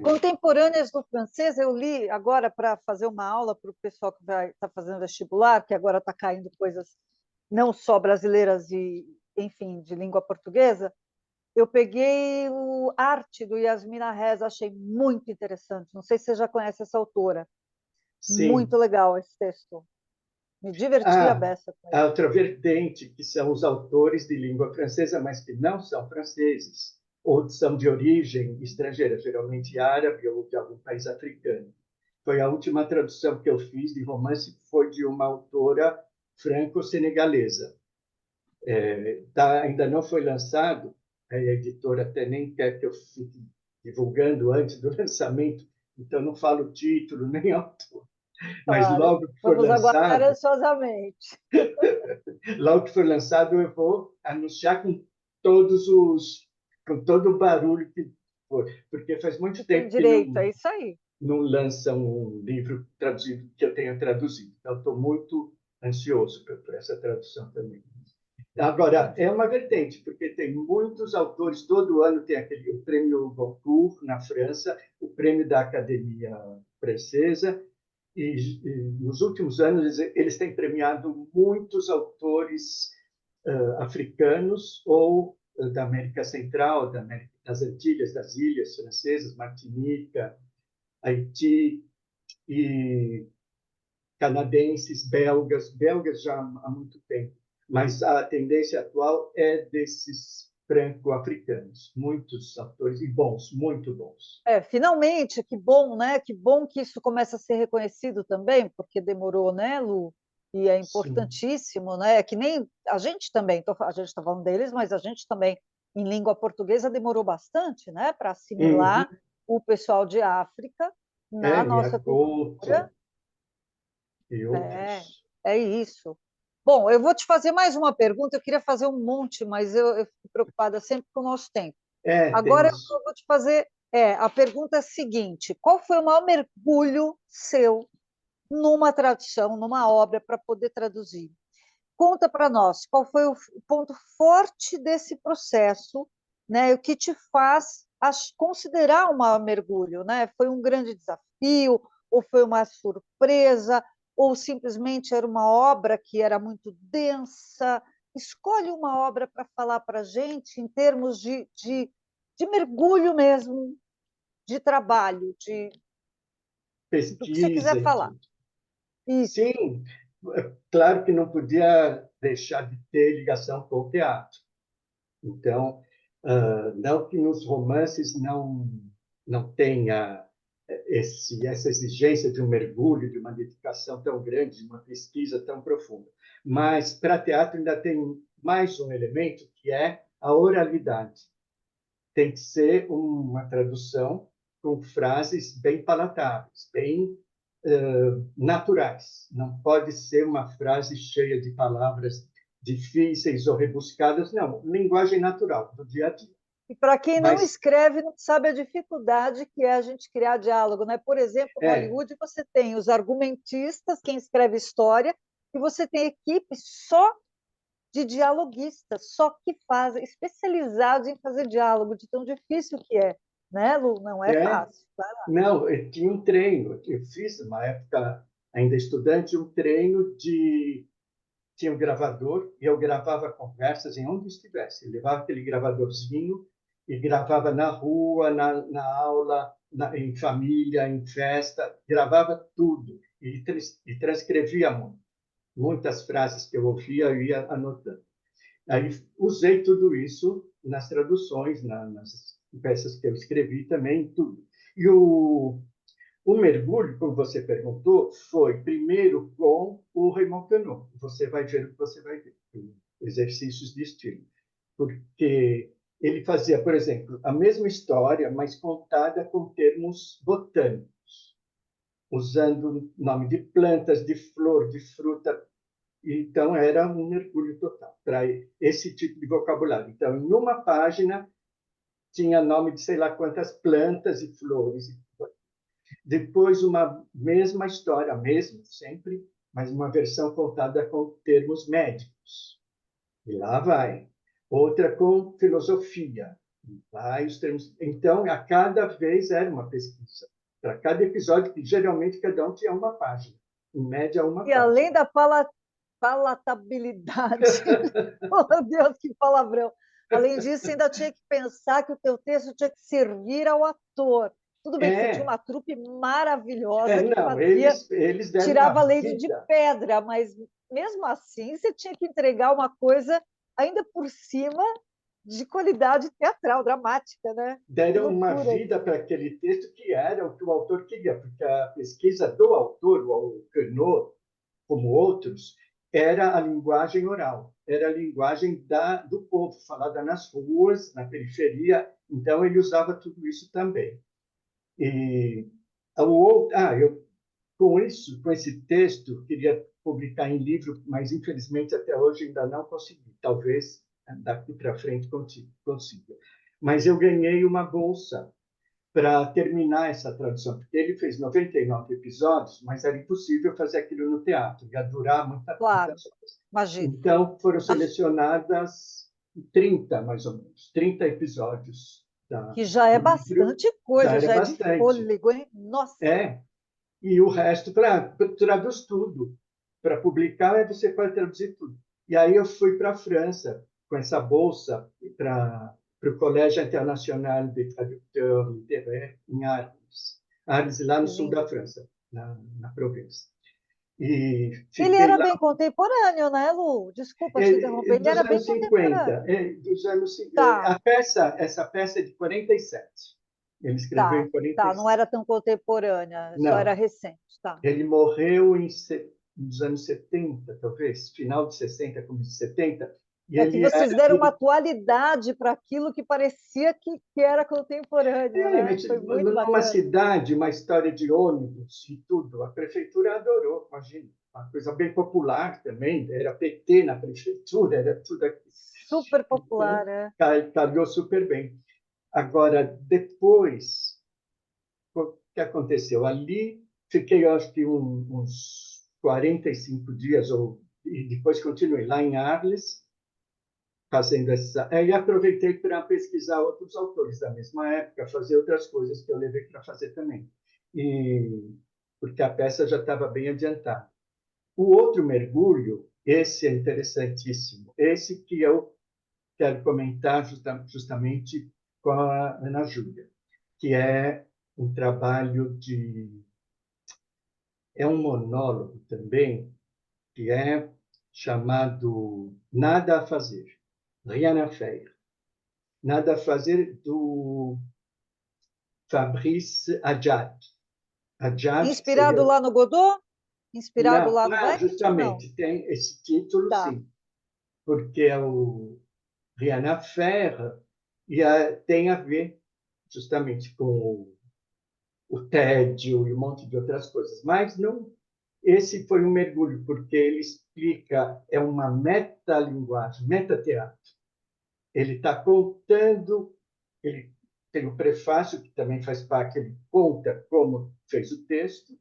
Contemporâneas do francês, eu li agora para fazer uma aula para o pessoal que vai estar fazendo vestibular, que agora está caindo coisas não só brasileiras e, enfim, de língua portuguesa. Eu peguei o Arte do Yasmina Reza, achei muito interessante. Não sei se você já conhece essa autora. Muito Sim. legal esse texto. Me diverti a Ah, beça com ele. a outra vertente, que são os autores de língua francesa, mas que não são franceses, ou são de origem estrangeira, geralmente árabe ou de algum país africano. Foi a última tradução que eu fiz de romance, foi de uma autora franco-senegalesa. Ainda não foi lançado, a editora até nem quer que eu fique divulgando antes do lançamento, então não falo o título nem autor. Mas Claro. logo que for Vamos aguardar lançado, ansiosamente. logo que for lançado, eu vou anunciar com todo o barulho que for, porque faz Que muito tem tempo que direito, é isso aí. não lança um livro traduzido que eu tenha traduzido. Então, estou muito ansioso por essa tradução também. Agora, é uma vertente, porque tem muitos autores, todo ano tem o prêmio Goncourt na França, o prêmio da Academia Francesa, e nos últimos anos eles têm premiado muitos autores africanos ou da América Central, das Antilhas, das Ilhas Francesas, Martinica, Haiti, e canadenses, belgas já há muito tempo. Mas a tendência atual é desses franco-africanos, muitos autores e bons, muito bons. Finalmente, que bom, né? Que bom que isso começa a ser reconhecido também, porque demorou, né, Lu? E é Sim. importantíssimo, né? Que nem a gente também, a gente está falando deles, mas a gente também, em língua portuguesa, demorou bastante, né, para assimilar Uhum. o pessoal de África na E a nossa cultura. Couto e É, outros. é isso. Bom, eu vou te fazer mais uma pergunta. Eu queria fazer um monte, mas eu fico preocupada sempre com o nosso tempo. Agora Temos. eu vou te fazer a pergunta seguinte: qual foi o maior mergulho seu numa tradução, numa obra para poder traduzir? Conta para nós qual foi o ponto forte desse processo, né? O que te faz considerar um maior mergulho, né? Foi um grande desafio, ou foi uma surpresa, ou simplesmente era uma obra que era muito densa? Escolhe uma obra para falar para a gente em termos de mergulho mesmo, de trabalho, do que você quiser Pesquisa e falar. tudo. Isso. Sim, claro que não podia deixar de ter ligação com o teatro. Então, não que nos romances não tenha essa exigência de um mergulho, de uma dedicação tão grande, de uma pesquisa tão profunda. Mas para teatro ainda tem mais um elemento que é a oralidade. Tem que ser uma tradução com frases bem palatáveis, bem naturais. Não pode ser uma frase cheia de palavras difíceis ou rebuscadas, não. Linguagem natural, do dia a dia. E para quem não Mas, escreve, não sabe a dificuldade que é a gente criar diálogo, né? Por exemplo, é, Hollywood, você tem os argumentistas, quem escreve história, e você tem equipe só de dialoguistas, só que fazem, especializados em fazer diálogo, de tão difícil que é, né, Lu? Não é É, fácil. Vai lá. não, eu tinha um treino, eu fiz, uma época ainda estudante, um treino de... Tinha um gravador e eu gravava conversas em onde estivesse. Eu levava aquele gravadorzinho e gravava na rua, na aula, em família, em festa, gravava tudo e transcrevia muito. Muitas frases que eu ouvia, eu ia anotando. Aí usei tudo isso nas traduções, nas peças que eu escrevi também, tudo. E o mergulho, como você perguntou, foi primeiro com o Raymond Queneau. Você vai ver o que você vai ver, exercícios de estilo. Porque ele fazia, por exemplo, a mesma história, mas contada com termos botânicos, usando nome de plantas, de flor, de fruta. Então, era um mergulho total para esse tipo de vocabulário. Então, em uma página, tinha nome de sei lá quantas plantas e flores. Depois, uma mesma história, a mesma sempre, mas uma versão contada com termos médicos. E lá vai. Outra com filosofia. E vai os termos. Então, a cada vez era uma pesquisa. Para cada episódio, que geralmente cada um tinha uma página. Em média, uma E além página. da palatabilidade, oh, meu Deus, que palavrão! Além disso, ainda tinha que pensar que o teu texto tinha que servir ao ator. Tudo bem que você tinha É, uma trupe maravilhosa que não, fazia, eles deram tirava uma leite de vida. pedra, mas mesmo assim você tinha que entregar uma coisa ainda por cima de qualidade teatral, dramática, né? Que Deram uma loucura vida isso. para aquele texto que era o que o autor queria, porque a pesquisa do autor, o Queneau, como outros, era a linguagem oral, era a linguagem do povo, falada nas ruas, na periferia, então ele usava tudo isso também. E eu com isso, com esse texto, queria publicar em livro, mas infelizmente até hoje ainda não consegui. Talvez daqui para frente consiga. Mas eu ganhei uma bolsa para terminar essa tradução, porque ele fez 99 episódios, mas era impossível fazer aquilo no teatro, ia durar Claro, muitas horas. imagina. Então, foram selecionadas 30, mais ou menos, 30 episódios Que já é do livro, bastante já coisa, era já é de bastante. fôlego, hein? Nossa! É, e o resto para traduz tudo. Para publicar, você pode traduzir tudo. E aí eu fui para a França com essa bolsa para o Colégio Internacional de Traducteurs Littéraires em Arles. Arles, lá no Que sul da lindo. França, na Provença. E Ele fiquei era lá bem contemporâneo, né, Lu? Desculpa te interromper, ele dos era bem anos 50, contemporâneo. Tá, essa peça é de 47. Ele escreveu tá, em tá, não 47. era tão contemporânea, só era Não, recente, tá. ele morreu nos anos 70, talvez, final de 60, começo de 70, e É que ele era vocês deram uma atualidade para aquilo que parecia que era contemporâneo, né? Foi muito numa bacana. cidade, uma história de ônibus e tudo. A prefeitura adorou, imagina. Uma coisa bem popular também, era PT na prefeitura, era tudo aqui. Super popular, Então, né? calhou super bem. Agora, depois, o que aconteceu? Ali, fiquei, acho que, uns 45 dias, e depois continuei lá em Arles, fazendo essa. Aí aproveitei para pesquisar outros autores da mesma época, fazer outras coisas que eu levei para fazer também. E, porque a peça já estava bem adiantada. O outro mergulho, esse é interessantíssimo. Esse que eu quero comentar justamente com a Ana Júlia, que é um trabalho de... É um monólogo também, que é chamado Nada a Fazer, Rien à faire. Nada a Fazer, do Fabrice Adjad. Adjad, que Inspirado seria... lá no Godot? Inspirado Não, lá no Beckett ou não? justamente, tem esse título, Tá. sim, porque é o Rien à faire e tem a ver justamente com o tédio e um monte de outras coisas. Mas não, esse foi um mergulho, porque ele explica, é uma metalinguagem, metateatro. Ele está contando, ele tem o prefácio, que também faz parte, ele conta como fez o texto,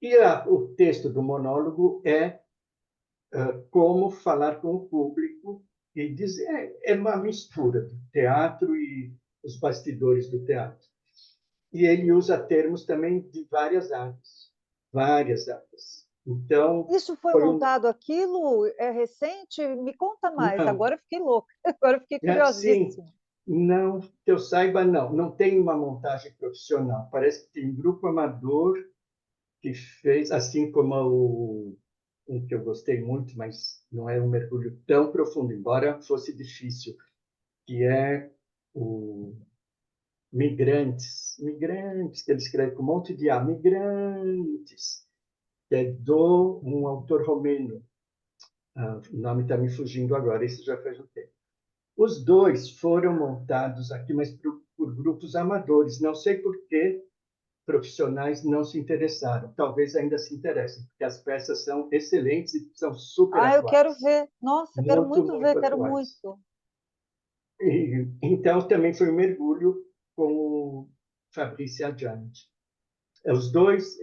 e o texto do monólogo é como falar com o público e dizer, é uma mistura do teatro e os bastidores do teatro. E ele usa termos também de várias áreas, várias áreas. Então, Isso foi foi um... montado aquilo? É recente? Me conta mais. Não, Agora eu fiquei louca. Agora eu fiquei sim, curiosíssima. não, que eu saiba, não. Não tem uma montagem profissional. Parece que tem um grupo amador que fez, assim como um que eu gostei muito, mas não é um mergulho tão profundo, embora fosse difícil, que é o Migrantes, que ele escreve com um monte de A, Migrantes, que é do um autor romeno. O nome está me fugindo agora, isso já faz um tempo. Os dois foram montados aqui, mas por grupos amadores. Não sei por que profissionais não se interessaram. Talvez ainda se interessem, porque as peças são excelentes e são super Ah, eu quero atuais. ver. Nossa, eu quero Muito, muito ver, muito quero atuais. muito. Então, também foi um mergulho com o Fabrício Adjante. Os dois,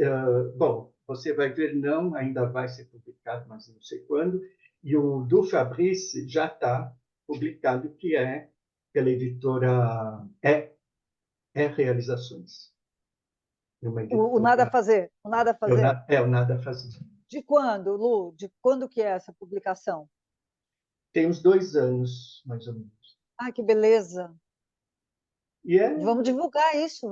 bom, você vai ver, não, ainda vai ser publicado, mas não sei quando, e o do Fabrício já está publicado, que é pela editora Realizações, uma O Nada a editora, Fazer, o Nada a Fazer. o Nada a Fazer. De quando, Lu? De quando que é essa publicação? Tem uns 2 anos, mais ou menos. Ah, que beleza. E Vamos divulgar isso.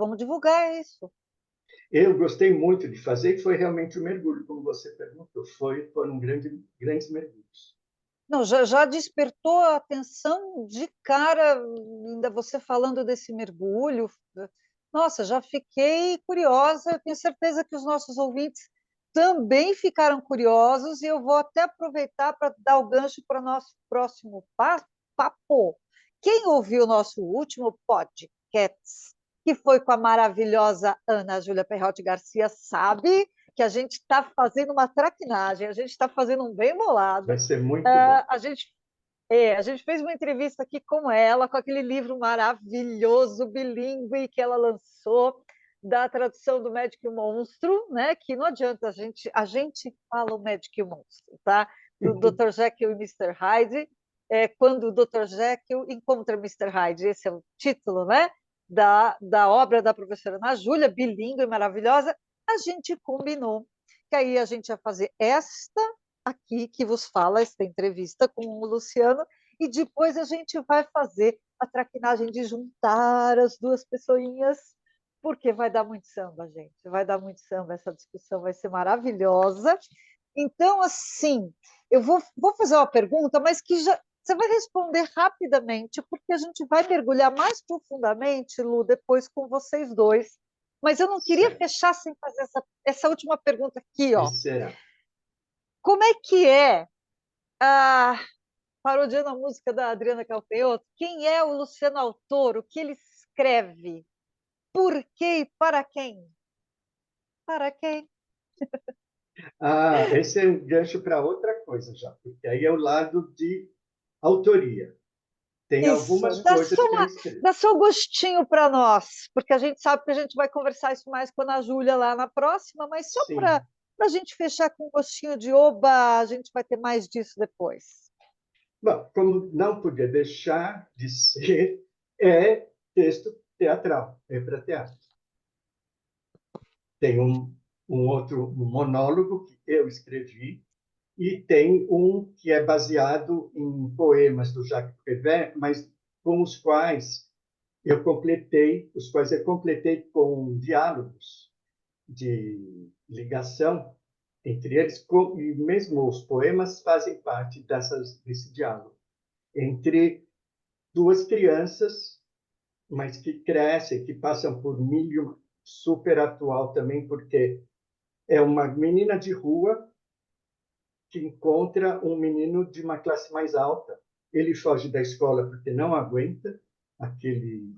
eu gostei muito de fazer, e foi realmente um mergulho, como você perguntou. Foram grandes mergulhos. Não, já despertou a atenção de cara, ainda você falando desse mergulho. Nossa, já fiquei curiosa. Eu tenho certeza que os nossos ouvintes também ficaram curiosos, e eu vou até aproveitar para dar o gancho para o nosso próximo papo. Quem ouviu o nosso último podcast, que foi com a maravilhosa Ana Júlia Perrotti Garcia, sabe que a gente está fazendo uma traquinagem, a gente está fazendo um bem bolado. Vai ser muito bom. A gente fez uma entrevista aqui com ela, com aquele livro maravilhoso, bilíngue, que ela lançou, da tradução do Médico e o Monstro, né? Que não adianta, a gente fala o Médico e o Monstro, tá? Do Dr. Jekyll e Mr. Hyde, quando o Dr. Jekyll encontra Mr. Hyde, esse é o título, né? Da obra da professora Ana Júlia, bilíngue, maravilhosa. A gente combinou que aí a gente ia fazer esta aqui que vos fala, esta entrevista com o Luciano, e depois a gente vai fazer a traquinagem de juntar as duas pessoinhas, porque vai dar muito samba, gente. Vai dar muito samba, essa discussão vai ser maravilhosa. Então, assim, eu vou fazer uma pergunta, mas que já você vai responder rapidamente, porque a gente vai mergulhar mais profundamente, Lu, depois com vocês dois. Mas eu não queria Certo. fechar sem fazer essa última pergunta aqui, E ó. será? Como é que é a parodiando a música da Adriana Calcanhoto, quem é o Luciano Autor, o que ele escreve, por quê e para quem? Para quem? Esse é um gancho para outra coisa já, porque aí é o lado de autoria. Tem algumas Isso, dá coisas só, que eu escrevo. dá só um gostinho para nós, porque a gente sabe que a gente vai conversar isso mais com a Ana Júlia lá na próxima, mas só para Sim. a gente fechar com um gostinho de oba, a gente vai ter mais disso depois. Bom, como não podia deixar de ser, é texto teatral, é para teatro. Tem um outro monólogo que eu escrevi, e tem um que é baseado em poemas do Jacques Prévert, mas com os quais eu completei com diálogos de ligação entre eles, e mesmo os poemas fazem parte desse diálogo entre duas crianças, mas que crescem, que passam por milho super atual também, porque é uma menina de rua que encontra um menino de uma classe mais alta. Ele foge da escola porque não aguenta aquele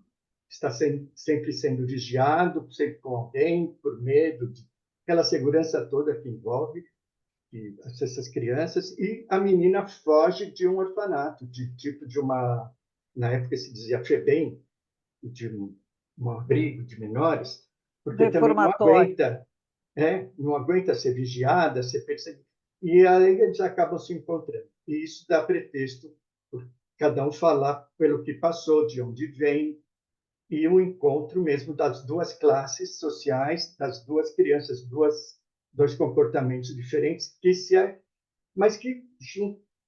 está sempre sendo vigiado, sempre com alguém, por medo de aquela segurança toda que envolve essas crianças, e a menina foge de um orfanato, de uma, na época se dizia FEBEM, um abrigo de menores, porque também Reformatório. não aguenta ser vigiada, ser perseguida. E aí eles acabam se encontrando. E isso dá pretexto para cada um falar pelo que passou, de onde vem, e o encontro mesmo das duas classes sociais, das duas crianças, dois comportamentos diferentes, mas que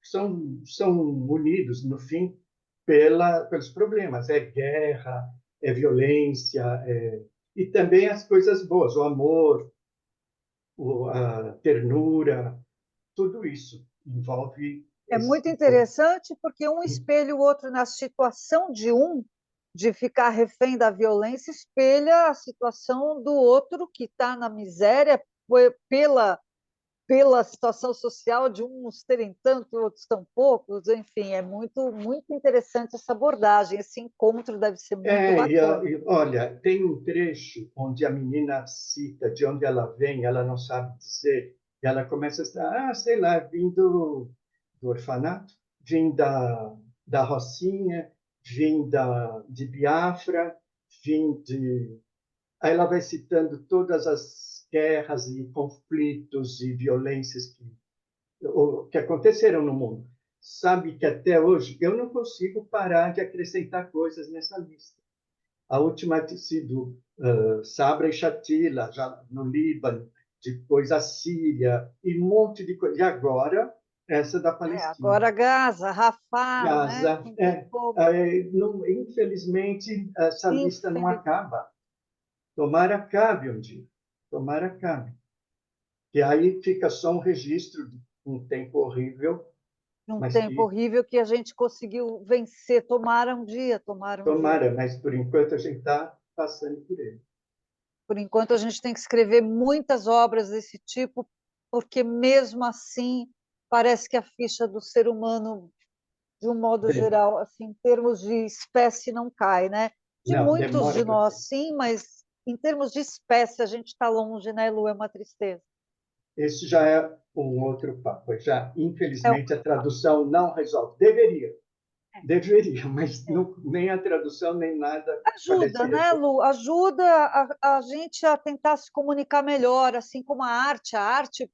são unidos, no fim, pelos problemas. É guerra, é violência, e também as coisas boas, o amor, a ternura, tudo isso envolve É esse muito encontro. interessante porque um espelha o outro na situação de ficar refém da violência, espelha a situação do outro que está na miséria pela, pela situação social de uns terem tanto, outros tão poucos, enfim, é muito interessante essa abordagem, esse encontro deve ser muito bacana. Olha, tem um trecho onde a menina cita de onde ela vem, ela não sabe dizer, e ela começa a estar, sei lá, vim do orfanato, vim da Rocinha, de Biafra, vim de. Aí ela vai citando todas as guerras e conflitos e violências que aconteceram no mundo. Sabe que até hoje eu não consigo parar de acrescentar coisas nessa lista. A última tinha sido Sabra e Shatila, já no Líbano, depois a Síria, e um monte de coisa. E agora, essa da Palestina. Agora Gaza, Rafah, né? Gaza. Infelizmente, essa lista não Infeliz... acaba. Tomara acabe um dia. Tomara acabe. E aí fica só um registro de um tempo horrível, um mas tempo que horrível que a gente conseguiu vencer. Tomara um dia. tomara, mas por enquanto a gente está passando por ele. Por enquanto, a gente tem que escrever muitas obras desse tipo, porque mesmo assim parece que a ficha do ser humano, de um modo geral, assim, em termos de espécie, não cai, né? De Não, muitos demora de para cair. nós, sim, mas em termos de espécie, a gente está longe, né, Lu? É uma tristeza. Esse já é um outro papo. Já, É, infelizmente, a tradução não resolve. Deveria, mas é. não, nem a tradução, nem nada parece Ajuda, né, resolver. Lu? Ajuda a gente a tentar se comunicar melhor, assim como a arte. A arte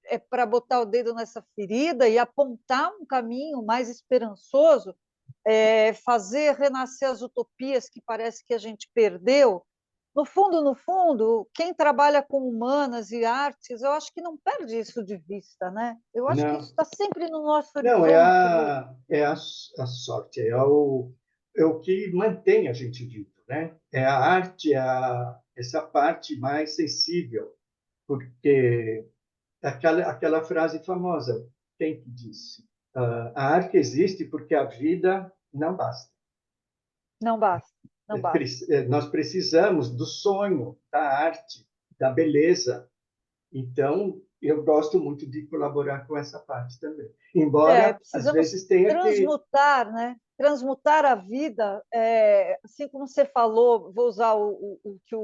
é para botar o dedo nessa ferida e apontar um caminho mais esperançoso, fazer renascer as utopias que parece que a gente perdeu. No fundo, quem trabalha com humanas e artes, eu acho que não perde isso de vista, né? Eu acho que isso Não, está sempre no nosso não horizonte, Lu. a sorte, é o que mantém a gente vivo, né? É a arte, essa parte mais sensível, porque aquela frase famosa, quem que disse? A arte existe porque a vida não basta. Não basta, não basta. Nós precisamos do sonho, da arte, da beleza. Então, eu gosto muito de colaborar com essa parte também. Embora, às Precisamos vezes, tenha que. transmutar, né? Transmutar a vida, assim como você falou, vou usar que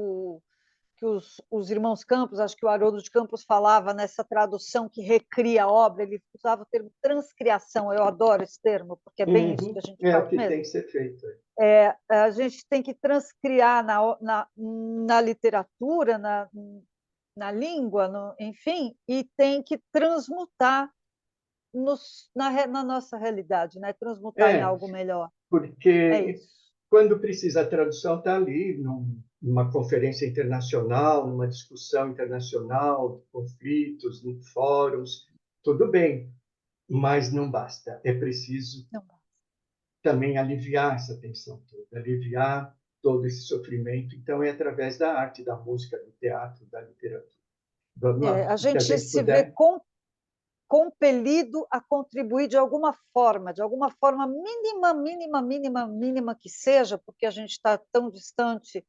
os irmãos Campos, acho que o Haroldo de Campos falava nessa tradução que recria a obra, ele usava o termo transcriação, eu adoro esse termo, porque é bem isso que Uhum, a gente é faz o que mesmo. tem que ser feito. A gente tem que transcriar na literatura, na língua, enfim, e tem que transmutar na nossa realidade, né? Transmutar em É, algo melhor. É porque isso. quando precisa, a tradução está ali, numa conferência internacional, numa discussão internacional, de conflitos, em fóruns, tudo bem, mas não basta. É preciso Não, também aliviar essa tensão toda, aliviar todo esse sofrimento. Então, é através da arte, da música, do teatro, da literatura. Vamos lá, a o que a gente gente se vê puder. compelido a contribuir de alguma forma mínima que seja, porque a gente está tão distante,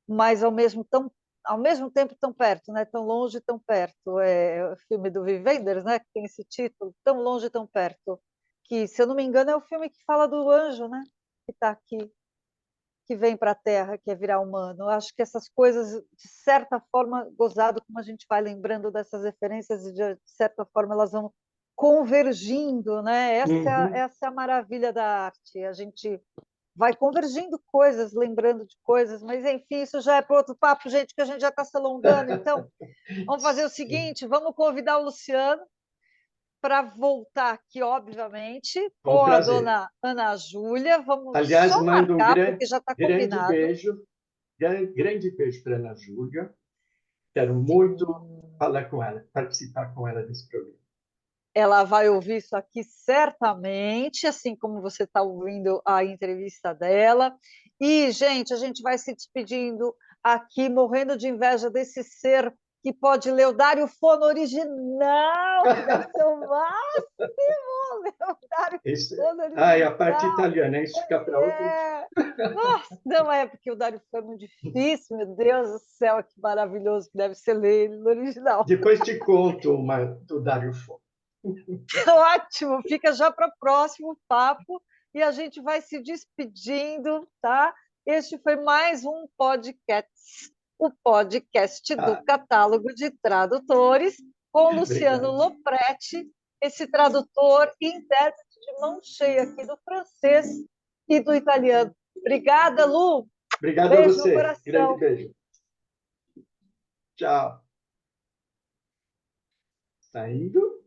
mas ao mesmo tempo tão perto, né? Tão longe, tão perto. É o filme do Wim Wenders, né? Que tem esse título, Tão Longe, Tão Perto. Que, se eu não me engano, é o filme que fala do anjo, né? Que está aqui, que vem para a Terra, que é virar humano. Eu acho que essas coisas, de certa forma, gozado como a gente vai lembrando dessas referências, e de certa forma elas vão convergindo, né? Uhum. Essa é a maravilha da arte. A gente vai convergindo coisas, lembrando de coisas, mas enfim, isso já é para outro papo, gente, que a gente já está se alongando. Então, vamos fazer o Sim. seguinte: vamos convidar o Luciano. para voltar aqui, obviamente, Com com a prazer. dona Ana Júlia. Vamos Aliás, só mando um marcar, porque já está grande combinado. beijo, grande beijo para Ana Júlia. Quero muito falar com ela, participar com ela desse programa. Ela vai ouvir isso aqui certamente, assim como você está ouvindo a entrevista dela. E, gente, a gente vai se despedindo aqui, morrendo de inveja desse ser que pode ler o Dario Fo no original, que deve ser o máximo, ler o Dario Fo no Ah, e a parte original. italiana, isso fica para outro dia. É. Nossa, não é porque o Dario Fo é muito difícil, meu Deus do céu, que maravilhoso que deve ser ler ele no original. Depois te conto uma do Dario Fo. Ótimo, fica já para o próximo papo e a gente vai se despedindo, tá? Este foi mais um podcast, o podcast do Catálogo de Tradutores, com Luciano Obrigado. Lopretti, esse tradutor e intérprete de mão cheia aqui do francês e do italiano. Obrigada, Lu. Obrigado a Beijo no você. Grande coração. beijo. Tchau. Saindo.